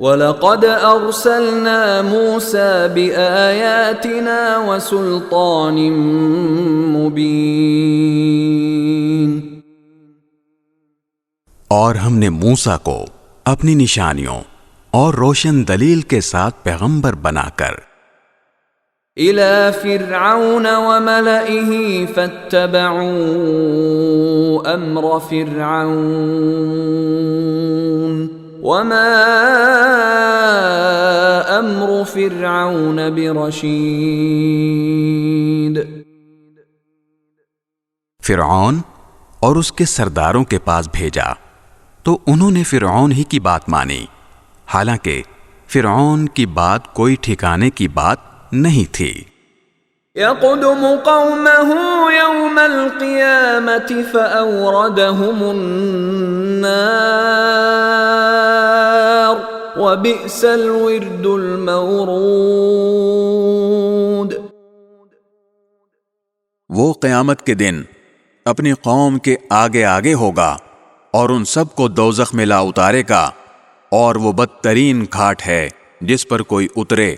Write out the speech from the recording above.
وَلَقَدْ أَرْسَلْنَا مُوسَى بِآيَاتِنَا وَسُلْطَانٍ مُبِينٍ۔ اور ہم نے موسیٰ کو اپنی نشانیوں اور روشن دلیل کے ساتھ پیغمبر بنا کر إِلَى فِرْعَوْنَ وَمَلَئِهِ فَاتَّبَعُوا أَمْرَ فِرْعَوْنَ وَمَا أَمْرُ فِرْعَوْنَ بِرَشِيدٍ۔ فرعون اور اس کے سرداروں کے پاس بھیجا تو انہوں نے فرعون ہی کی بات مانی، حالانکہ فرعون کی بات کوئی ٹھکانے کی بات نہیں تھی۔ يَقْدُمُ قَوْمَهُ يَوْمَ الْقِيَامَةِ فَأَوْرَدَهُمُ النَّارَ وَبِئْسَ الْوِرْدُ الْمَوْرُودُ۔ وہ قیامت کے دن اپنی قوم کے آگے آگے ہوگا اور ان سب کو دوزخ میں لا اتارے گا، اور وہ بدترین گھاٹ ہے جس پر کوئی اترے